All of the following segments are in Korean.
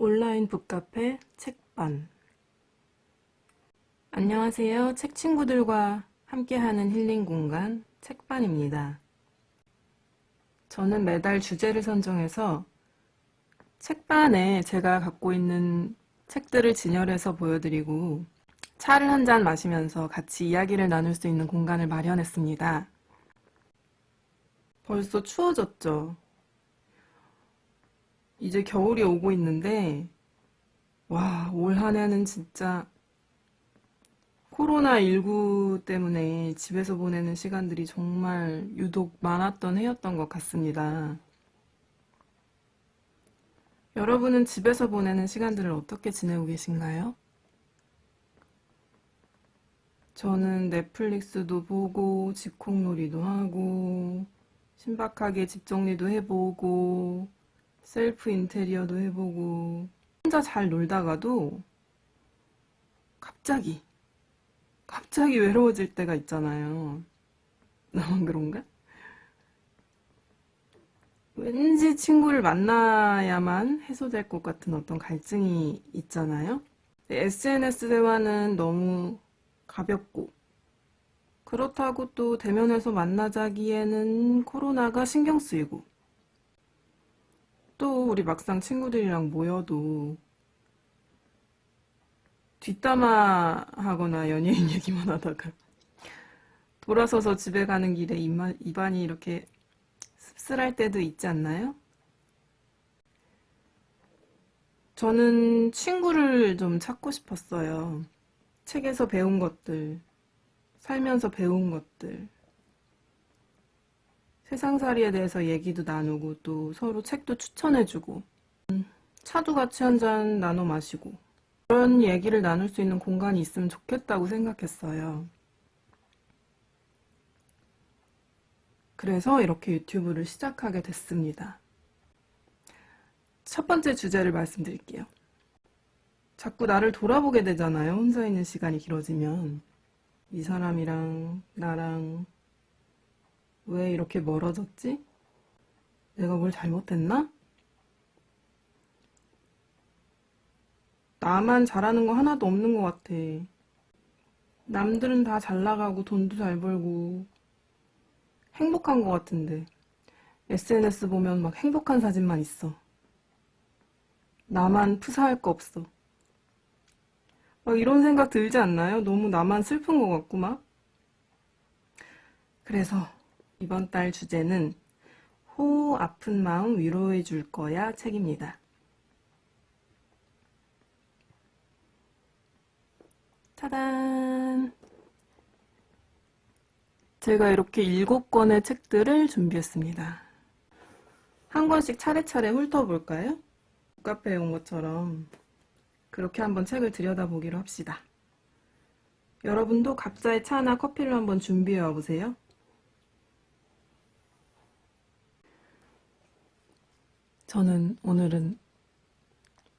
온라인 북카페 책반. 안녕하세요. 책 친구들과 함께하는 힐링 공간 책반입니다. 저는 매달 주제를 선정해서 책반에 제가 갖고 있는 책들을 진열해서 보여드리고 차를 한 잔 마시면서 같이 이야기를 나눌 수 있는 공간을 마련했습니다. 벌써 추워졌죠? 이제 겨울이 오고 있는데 와, 올 한 해는 진짜 코로나19 때문에 집에서 보내는 시간들이 정말 유독 많았던 해였던 것 같습니다. 여러분은 집에서 보내는 시간들을 어떻게 지내고 계신가요? 저는 넷플릭스도 보고, 집콕놀이도 하고, 신박하게 집 정리도 해보고, 셀프 인테리어도 해보고, 혼자 잘 놀다가도 갑자기 외로워질 때가 있잖아요. 나만 그런가? 왠지 친구를 만나야만 해소될 것 같은 어떤 갈증이 있잖아요. SNS 대화는 너무 가볍고, 그렇다고 또 대면에서 만나자기에는 코로나가 신경 쓰이고, 또 우리 막상 친구들이랑 모여도 뒷담화 하거나 연예인 얘기만 하다가 돌아서서 집에 가는 길에 입안이 이렇게 씁쓸할 때도 있지 않나요? 저는 친구를 좀 찾고 싶었어요. 책에서 배운 것들, 살면서 배운 것들, 세상살이에 대해서 얘기도 나누고 또 서로 책도 추천해주고 차도 같이 한 잔 나눠 마시고 그런 얘기를 나눌 수 있는 공간이 있으면 좋겠다고 생각했어요. 그래서 이렇게 유튜브를 시작하게 됐습니다. 첫 번째 주제를 말씀드릴게요. 자꾸 나를 돌아보게 되잖아요. 혼자 있는 시간이 길어지면. 이 사람이랑 나랑 왜 이렇게 멀어졌지? 내가 뭘 잘못했나? 나만 잘하는 거 하나도 없는 것 같아. 남들은 다 잘 나가고 돈도 잘 벌고 행복한 것 같은데 SNS 보면 막 행복한 사진만 있어. 나만 푸사할 거 없어. 막 이런 생각 들지 않나요? 너무 나만 슬픈 것 같고 막. 그래서 이번 달 주제는 호우 아픈 마음 위로해 줄 거야 책입니다. 짜잔! 제가 이렇게 7권의 책들을 준비했습니다. 한 권씩 차례차례 훑어볼까요? 북카페에 온 것처럼 그렇게 한번 책을 들여다보기로 합시다. 여러분도 각자의 차나 커피를 한번 준비해 와보세요. 저는 오늘은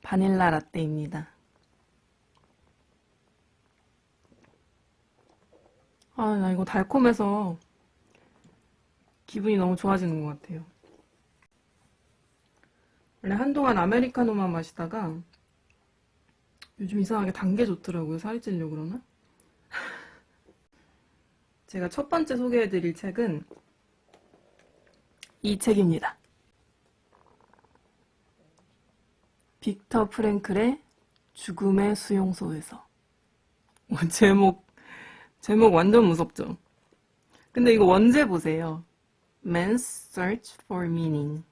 바닐라 라떼입니다. 나 이거 달콤해서 기분이 너무 좋아지는 것 같아요. 원래 한동안 아메리카노만 마시다가 요즘 이상하게 단 게 좋더라고요. 살이 찌려고 그러나? 제가 첫 번째 소개해드릴 책은 이 책입니다. 빅터 프랭클의 죽음의 수용소에서. 제목 완전 무섭죠? 근데 이거 원제 보세요. Man's Search for Meaning.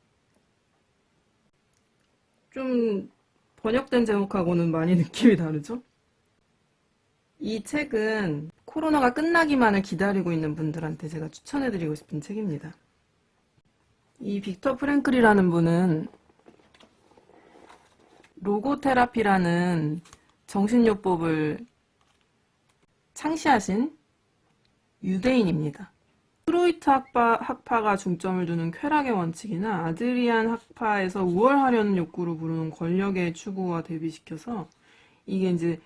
좀 번역된 제목하고는 많이 느낌이 다르죠? 이 책은 코로나가 끝나기만을 기다리고 있는 분들한테 제가 추천해드리고 싶은 책입니다. 이 빅터 프랭클이라는 분은 로고테라피라는 정신요법을 창시하신 유대인입니다. 프로이트 학파가 중점을 두는 쾌락의 원칙이나 아드리안 학파에서 우월하려는 욕구로 부르는 권력의 추구와 대비시켜서 이게 이제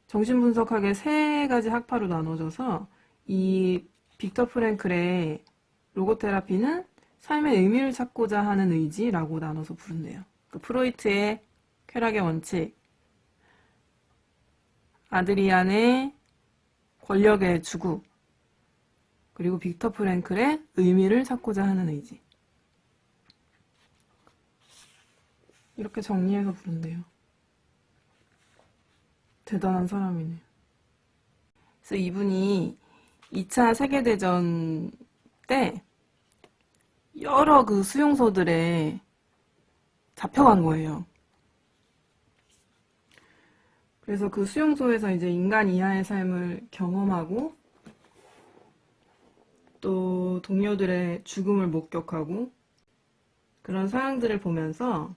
정신분석학의 세 가지 학파로 나눠져서 이 빅터 프랭클의 로고테라피는 삶의 의미를 찾고자 하는 의지라고 나눠서 부른대요. 그러니까 프로이트의 쾌락의 원칙, 아드리안의 권력의 추구, 그리고 빅터 프랭클의 의미를 찾고자 하는 의지. 이렇게 정리해서 부른대요. 대단한 사람이네요. 그래서 이분이 2차 세계대전 때 여러 그 수용소들에 잡혀간 거예요. 그래서 그 수용소에서 이제 인간 이하의 삶을 경험하고 또 동료들의 죽음을 목격하고 그런 상황들을 보면서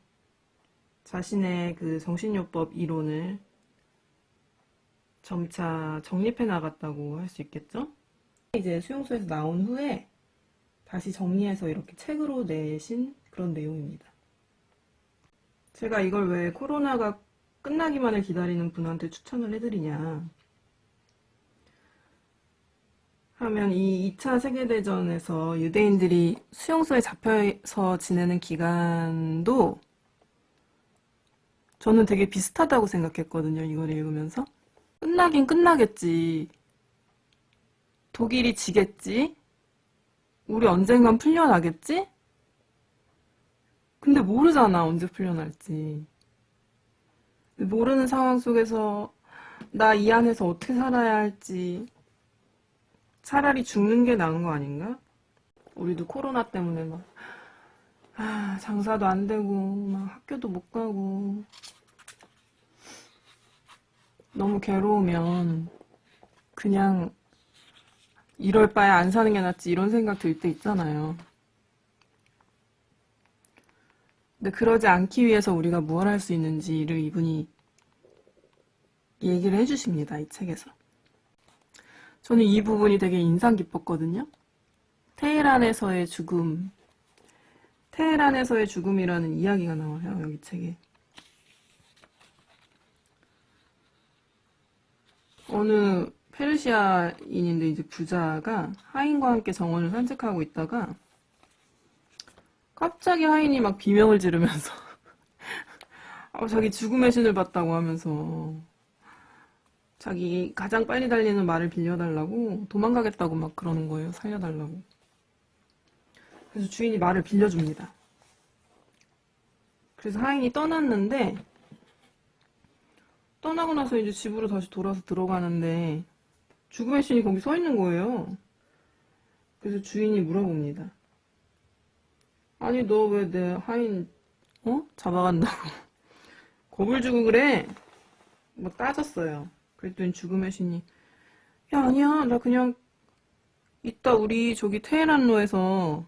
자신의 그 정신요법 이론을 점차 정립해 나갔다고 할 수 있겠죠? 이제 수용소에서 나온 후에 다시 정리해서 이렇게 책으로 내신 그런 내용입니다. 제가 이걸 왜 코로나가 끝나기만을 기다리는 분한테 추천을 해드리냐 하면 이 2차 세계대전에서 유대인들이 수용소에 잡혀서 지내는 기간도 저는 되게 비슷하다고 생각했거든요. 이걸 읽으면서. 끝나긴 끝나겠지. 독일이 지겠지. 우리 언젠간 풀려나겠지? 근데 모르잖아, 언제 풀려날지. 모르는 상황 속에서 나 이 안에서 어떻게 살아야 할지 차라리 죽는 게 나은 거 아닌가? 우리도 코로나 때문에 막 장사도 안 되고 막 학교도 못 가고 너무 괴로우면 그냥 이럴 바에 안 사는 게 낫지 이런 생각 들 때 있잖아요. 근데 그러지 않기 위해서 우리가 무엇 할 수 있는지를 이분이 얘기를 해주십니다. 이 책에서. 저는 이 부분이 되게 인상 깊었거든요. 테헤란에서의 죽음. 테헤란에서의 죽음이라는 이야기가 나와요. 여기 책에. 어느 페르시아인인데 이제 부자가 하인과 함께 정원을 산책하고 있다가 갑자기 하인이 막 비명을 지르면서 자기 죽음의 신을 봤다고 하면서 자기 가장 빨리 달리는 말을 빌려달라고 도망가겠다고 막 그러는 거예요. 살려달라고. 그래서 주인이 말을 빌려줍니다. 그래서 하인이 떠났는데 떠나고 나서 이제 집으로 다시 돌아서 들어가는데 죽음의 신이 거기 서 있는 거예요. 그래서 주인이 물어봅니다. 아니 너 왜 내 하인 잡아간다고 겁을 주고 그래? 막 따졌어요. 그랬더니 죽음의 신이 야 아니야 나 그냥 이따 우리 저기 테헤란로에서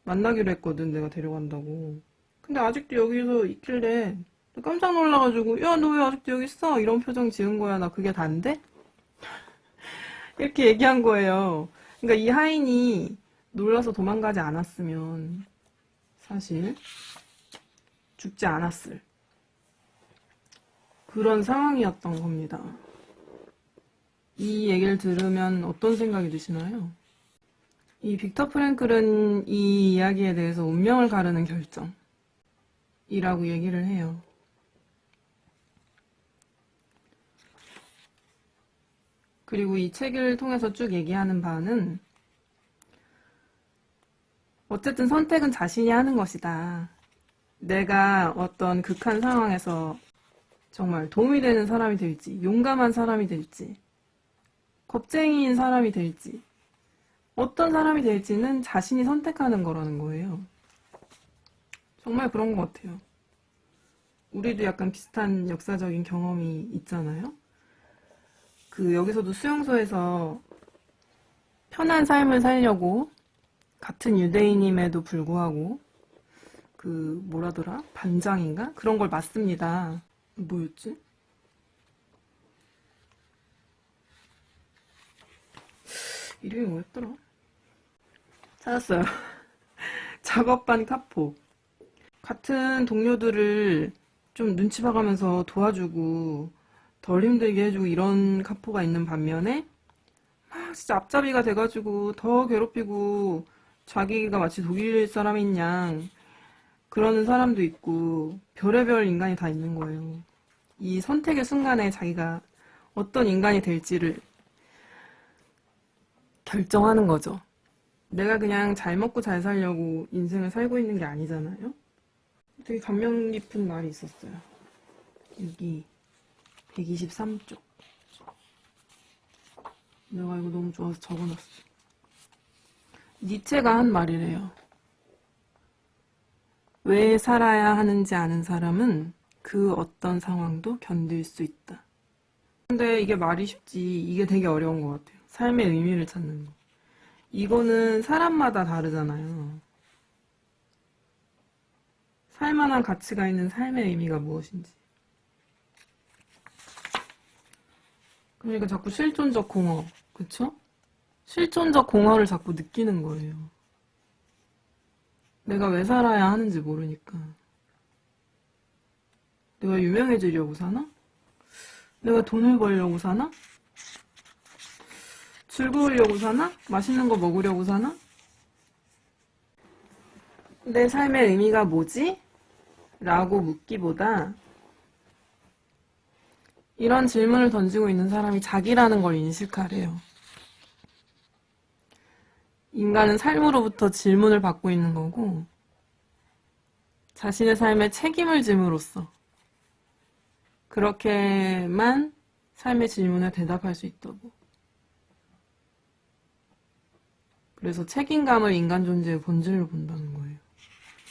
만나기로 했거든. 내가 데려간다고. 근데 아직도 여기서 있길래 깜짝 놀라가지고 야 너 왜 아직도 여기 있어? 이런 표정 지은 거야. 나 그게 단데? 이렇게 얘기한 거예요. 그러니까 이 하인이 놀라서 도망가지 않았으면 사실 죽지 않았을 그런 상황이었던 겁니다. 이 얘기를 들으면 어떤 생각이 드시나요? 이 빅터 프랭클은 이 이야기에 대해서 운명을 가르는 결정이라고 얘기를 해요. 그리고 이 책을 통해서 쭉 얘기하는 바는 어쨌든 선택은 자신이 하는 것이다. 내가 어떤 극한 상황에서 정말 도움이 되는 사람이 될지, 용감한 사람이 될지, 겁쟁이인 사람이 될지, 어떤 사람이 될지는 자신이 선택하는 거라는 거예요. 정말 그런 것 같아요. 우리도 약간 비슷한 역사적인 경험이 있잖아요. 여기서도 수용소에서 편한 삶을 살려고 같은 유대인임에도 불구하고 뭐라더라? 반장인가? 그런 걸 맞습니다. 뭐였지? 이름이 뭐였더라? 찾았어요. 작업반 카포. 같은 동료들을 좀 눈치 봐가면서 도와주고 덜 힘들게 해주고 이런 카포가 있는 반면에 막 진짜 앞잡이가 돼가지고 더 괴롭히고 자기가 마치 독일 사람인 양 그러는 사람도 있고 별의별 인간이 다 있는 거예요. 이 선택의 순간에 자기가 어떤 인간이 될지를 결정하는 거죠. 내가 그냥 잘 먹고 잘 살려고 인생을 살고 있는 게 아니잖아요. 되게 감명 깊은 말이 있었어요. 여기 123쪽. 내가 이거 너무 좋아서 적어놨어. 니체가 한 말이래요. 왜 살아야 하는지 아는 사람은 그 어떤 상황도 견딜 수 있다. 근데 이게 말이 쉽지 이게 되게 어려운 것 같아요. 삶의 의미를 찾는 거. 이거는 사람마다 다르잖아요. 살만한 가치가 있는 삶의 의미가 무엇인지. 그러니까 자꾸 실존적 공허, 그쵸? 실존적 공허를 자꾸 느끼는 거예요. 내가 왜 살아야 하는지 모르니까. 내가 유명해지려고 사나? 내가 돈을 벌려고 사나? 즐거우려고 사나? 맛있는 거 먹으려고 사나? 내 삶의 의미가 뭐지? 라고 묻기보다 이런 질문을 던지고 있는 사람이 자기라는 걸 인식하래요. 인간은 삶으로부터 질문을 받고 있는 거고 자신의 삶에 책임을 짐으로써 그렇게만 삶의 질문에 대답할 수 있다고. 그래서 책임감을 인간 존재의 본질로 본다는 거예요.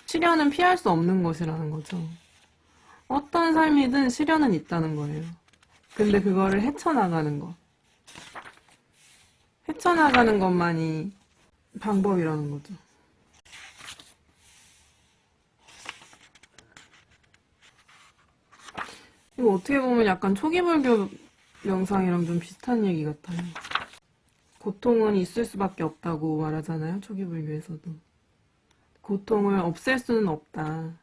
시련은 피할 수 없는 것이라는 거죠. 어떤 삶이든 시련은 있다는 거예요. 근데 그거를 헤쳐나가는 것. 헤쳐나가는 것만이 방법이라는 거죠. 이거 어떻게 보면 약간 초기불교 명상이랑 좀 비슷한 얘기 같아요. 고통은 있을 수밖에 없다고 말하잖아요. 초기불교에서도. 고통을 없앨 수는 없다.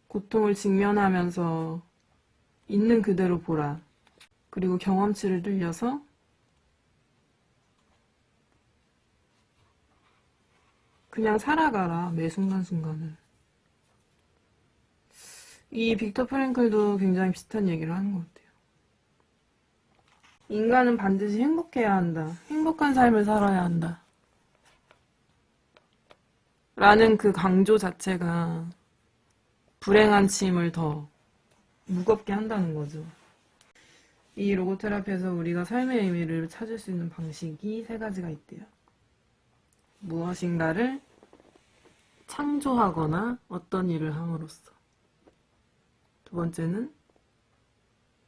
고통을 직면하면서 있는 그대로 보라. 그리고 경험치를 늘려서 그냥 살아가라. 매 순간순간을. 이 빅터 프랭클도 굉장히 비슷한 얘기를 하는 것 같아요. 인간은 반드시 행복해야 한다. 행복한 삶을 살아야 한다. 라는 그 강조 자체가 불행한 짐을 더 무겁게 한다는 거죠. 이 로고테라피에서 우리가 삶의 의미를 찾을 수 있는 방식이 세 가지가 있대요. 무엇인가를 창조하거나 어떤 일을 함으로써. 두 번째는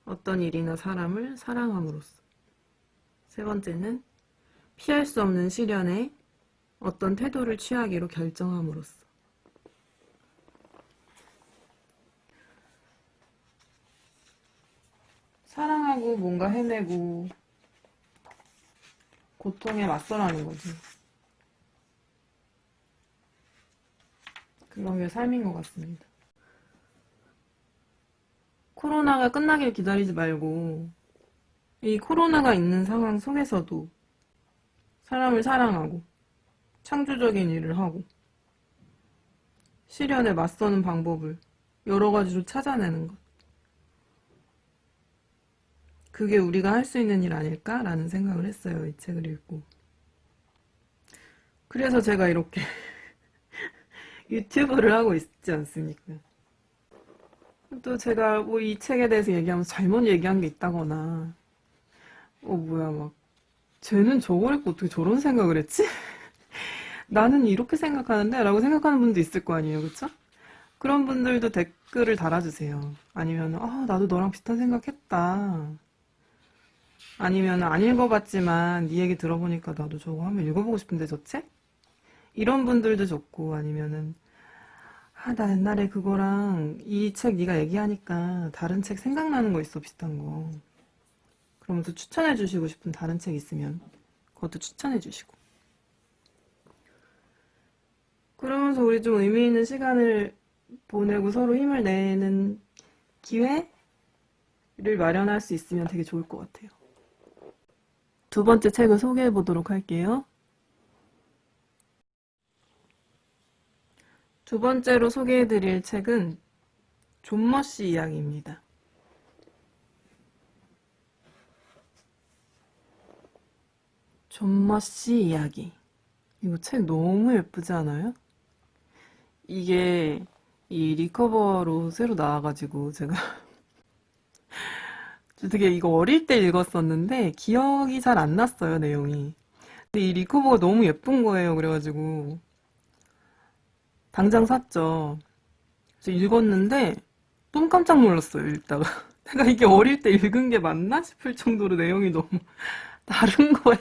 어떤 일이나 사람을 사랑함으로써. 세 번째는 피할 수 없는 시련에 어떤 태도를 취하기로 결정함으로써. 사랑하고 뭔가 해내고 고통에 맞서라는 거지. 그런 게 삶인 것 같습니다. 코로나가 끝나길 기다리지 말고 이 코로나가 있는 상황 속에서도 사람을 사랑하고 창조적인 일을 하고 시련에 맞서는 방법을 여러 가지로 찾아내는 것. 그게 우리가 할 수 있는 일 아닐까라는 생각을 했어요. 이 책을 읽고. 그래서 제가 이렇게 유튜브를 하고 있지 않습니까? 또 제가 뭐 이 책에 대해서 얘기하면서 잘못 얘기한 게 있다거나 뭐야 막 쟤는 저걸 읽고 어떻게 저런 생각을 했지? 나는 이렇게 생각하는데 라고 생각하는 분도 있을 거 아니에요. 그쵸? 그런 분들도 댓글을 달아주세요. 아니면 나도 너랑 비슷한 생각했다. 아니면 안 읽어봤지만 네 얘기 들어보니까 나도 저거 한번 읽어보고 싶은데 저 책? 이런 분들도 좋고 아니면은 나 옛날에 그거랑 이 책 네가 얘기하니까 다른 책 생각나는 거 있어 비슷한 거. 그러면서 추천해 주시고 싶은 다른 책 있으면 그것도 추천해 주시고. 그러면서 우리 좀 의미 있는 시간을 보내고 서로 힘을 내는 기회를 마련할 수 있으면 되게 좋을 것 같아요. 두 번째 책을 소개해 보도록 할게요. 두 번째로 소개해드릴 책은 존 머시 이야기입니다. 존 머시 이야기. 이거 책 너무 예쁘지 않아요? 이게 이 리커버로 새로 나와가지고 제가 되게 이거 어릴 때 읽었었는데 기억이 잘 안 났어요, 내용이. 근데 이 리커버가 너무 예쁜 거예요. 그래가지고 당장 샀죠. 그래서 읽었는데 너무 깜짝 놀랐어요, 읽다가. 내가 이게 어릴 때 읽은 게 맞나 싶을 정도로 내용이 너무 다른 거야.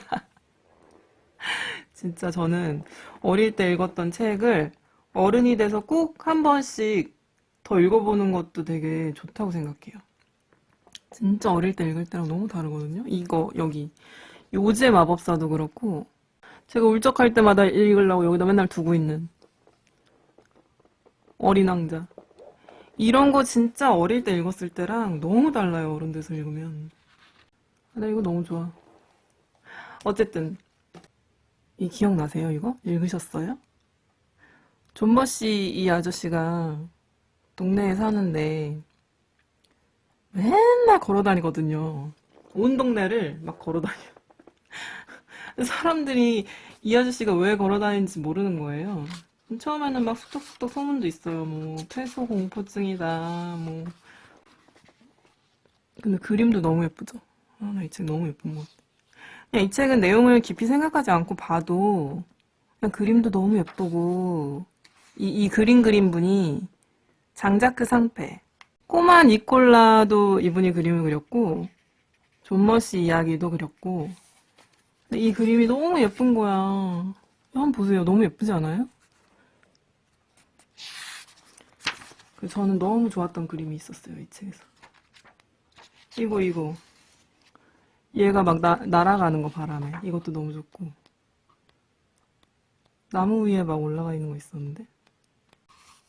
진짜 저는 어릴 때 읽었던 책을 어른이 돼서 꼭 한 번씩 더 읽어보는 것도 되게 좋다고 생각해요. 진짜 어릴 때 읽을 때랑 너무 다르거든요. 이거 여기 요지의 마법사도 그렇고 제가 울적할 때마다 읽으려고 여기다 맨날 두고 있는 어린 왕자. 이런 거 진짜 어릴 때 읽었을 때랑 너무 달라요. 어른 돼서 읽으면. 나 이거 너무 좋아. 어쨌든 이 기억나세요? 이거? 읽으셨어요? 존 머시 이 아저씨가 동네에 사는데 맨날 걸어 다니거든요. 온 동네를 막 걸어 다녀. 사람들이 이 아저씨가 왜 걸어 다니는지 모르는 거예요. 처음에는 막 속닥속닥 소문도 있어요. 뭐 폐소 공포증이다. 뭐 근데 그림도 너무 예쁘죠. 아, 나 이 책 너무 예쁜 것 같아. 그냥 이 책은 내용을 깊이 생각하지 않고 봐도 그냥 그림도 너무 예쁘고 이 그림 그린 분이 장자크 상페. 꼬마 니콜라도 이분이 그림을 그렸고 존 머시 이야기도 그렸고 근데 이 그림이 너무 예쁜 거야. 한번 보세요. 너무 예쁘지 않아요? 저는 너무 좋았던 그림이 있었어요. 이 책에서. 이거. 얘가 막 날아가는 거 바람에. 이것도 너무 좋고. 나무 위에 막 올라가 있는 거 있었는데.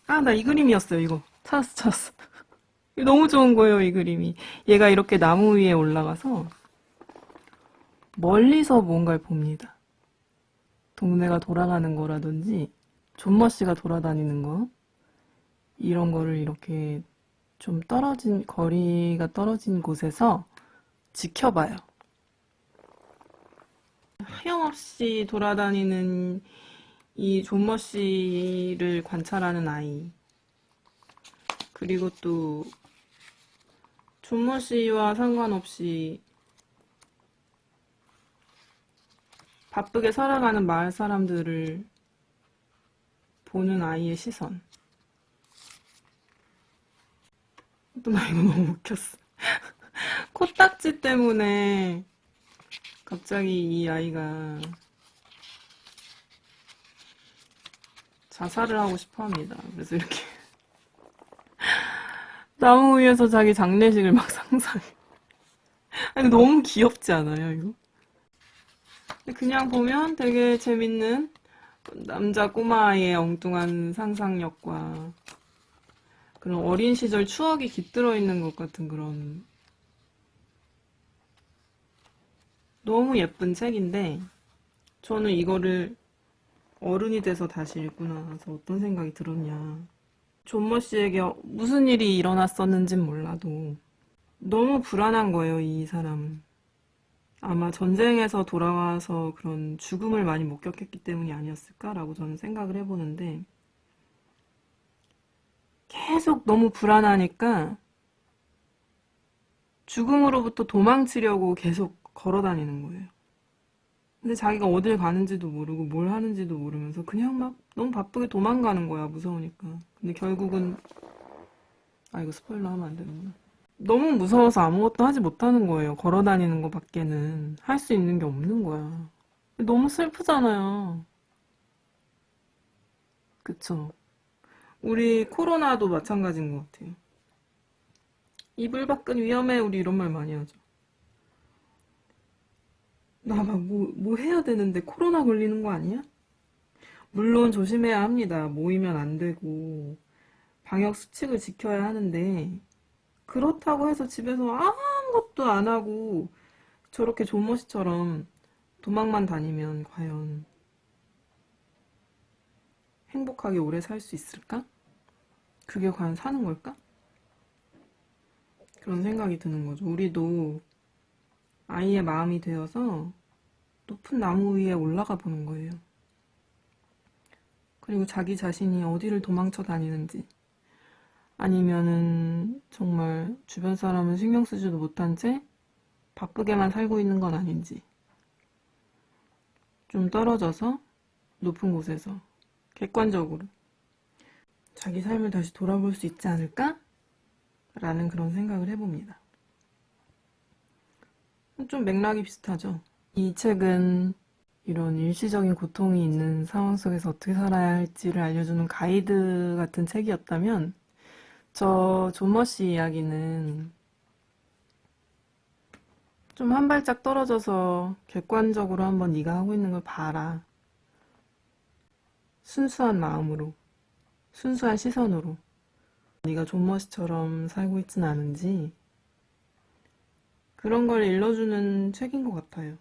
아, 나 이 그림이었어요. 이거. 찾았어. 너무 좋은 거예요, 이 그림이. 얘가 이렇게 나무 위에 올라가서 멀리서 뭔가를 봅니다. 동네가 돌아가는 거라든지 존 머시가 돌아다니는 거 이런 거를 이렇게 좀 거리가 떨어진 곳에서 지켜봐요. 하염없이 돌아다니는 이 존 머시를 관찰하는 아이. 그리고 또 존 머시와 상관없이 바쁘게 살아가는 마을 사람들을 보는 아이의 시선. 또 나 이거 너무 웃겼어. 코딱지 때문에 갑자기 이 아이가 자살을 하고 싶어 합니다. 그래서 이렇게 나무 위에서 자기 장례식을 막 상상해. 아니, 너무 귀엽지 않아요, 이거? 그냥 보면 되게 재밌는 남자 꼬마아이의 엉뚱한 상상력과 그런 어린 시절 추억이 깃들어 있는 것 같은 그런 너무 예쁜 책인데 저는 이거를 어른이 돼서 다시 읽고 나서 어떤 생각이 들었냐. 존 머시에게 무슨 일이 일어났었는진 몰라도 너무 불안한 거예요, 이 사람은. 아마 전쟁에서 돌아와서 그런 죽음을 많이 목격했기 때문이 아니었을까라고 저는 생각을 해보는데 계속 너무 불안하니까 죽음으로부터 도망치려고 계속 걸어 다니는 거예요. 근데 자기가 어딜 가는지도 모르고 뭘 하는지도 모르면서 그냥 막 너무 바쁘게 도망가는 거야, 무서우니까. 근데 결국은 이거 스포일러 하면 안 되는구나. 너무 무서워서 아무것도 하지 못하는 거예요. 걸어 다니는 거 밖에는 할 수 있는 게 없는 거야. 너무 슬프잖아요. 그쵸? 우리 코로나도 마찬가지인 것 같아요. 이불 밖은 위험해. 우리 이런 말 많이 하죠. 나 막 뭐 해야 되는데 코로나 걸리는 거 아니야? 물론 조심해야 합니다. 모이면 안 되고 방역 수칙을 지켜야 하는데 그렇다고 해서 집에서 아무것도 안 하고 저렇게 존 머시처럼 도망만 다니면 과연 행복하게 오래 살 수 있을까? 그게 과연 사는 걸까? 그런 생각이 드는 거죠. 우리도 아이의 마음이 되어서 높은 나무 위에 올라가 보는 거예요. 그리고 자기 자신이 어디를 도망쳐 다니는지, 아니면은 정말 주변 사람은 신경 쓰지도 못한 채 바쁘게만 살고 있는 건 아닌지, 좀 떨어져서 높은 곳에서 객관적으로 자기 삶을 다시 돌아볼 수 있지 않을까? 라는 그런 생각을 해봅니다. 좀 맥락이 비슷하죠. 이 책은 이런 일시적인 고통이 있는 상황 속에서 어떻게 살아야 할지를 알려주는 가이드 같은 책이었다면, 저 존머시 이야기는 좀 한 발짝 떨어져서 객관적으로 한번 네가 하고 있는 걸 봐라. 순수한 마음으로, 순수한 시선으로 네가 존머시처럼 살고 있진 않은지, 그런 걸 일러주는 책인 것 같아요.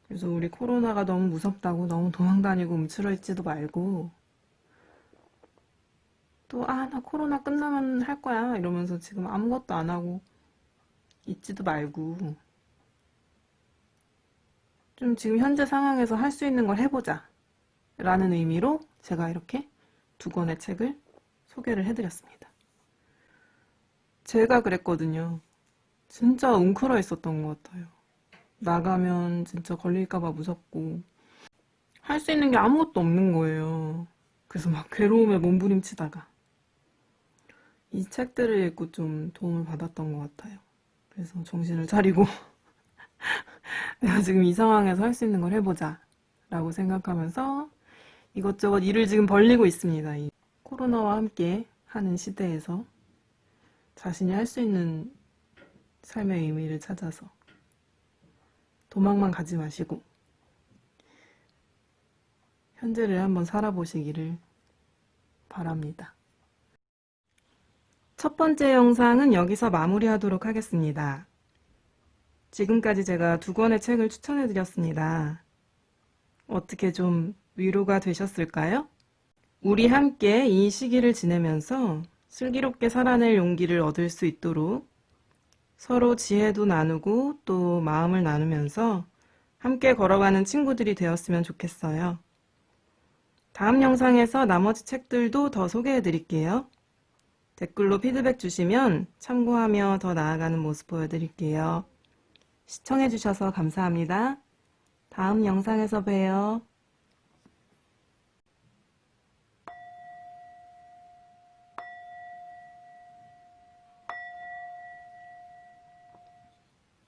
그래서 우리 코로나가 너무 무섭다고 너무 도망다니고 움츠러 있지도 말고, 또 나 코로나 끝나면 할 거야 이러면서 지금 아무것도 안 하고 있지도 말고, 좀 지금 현재 상황에서 할 수 있는 걸 해보자 라는 의미로 제가 이렇게 두 권의 책을 소개를 해드렸습니다. 제가 그랬거든요. 진짜 웅크러 있었던 것 같아요. 나가면 진짜 걸릴까봐 무섭고 할 수 있는 게 아무것도 없는 거예요. 그래서 막 괴로움에 몸부림치다가 이 책들을 읽고 좀 도움을 받았던 것 같아요. 그래서 정신을 차리고 내가 지금 이 상황에서 할 수 있는 걸 해보자 라고 생각하면서 이것저것 일을 지금 벌리고 있습니다. 이 코로나와 함께 하는 시대에서 자신이 할 수 있는 삶의 의미를 찾아서 도망만 가지 마시고 현재를 한번 살아보시기를 바랍니다. 첫 번째 영상은 여기서 마무리하도록 하겠습니다. 지금까지 제가 두 권의 책을 추천해드렸습니다. 어떻게 좀 위로가 되셨을까요? 우리 함께 이 시기를 지내면서 슬기롭게 살아낼 용기를 얻을 수 있도록 서로 지혜도 나누고 또 마음을 나누면서 함께 걸어가는 친구들이 되었으면 좋겠어요. 다음 영상에서 나머지 책들도 더 소개해 드릴게요. 댓글로 피드백 주시면 참고하며 더 나아가는 모습 보여드릴게요. 시청해 주셔서 감사합니다. 다음 영상에서 봬요.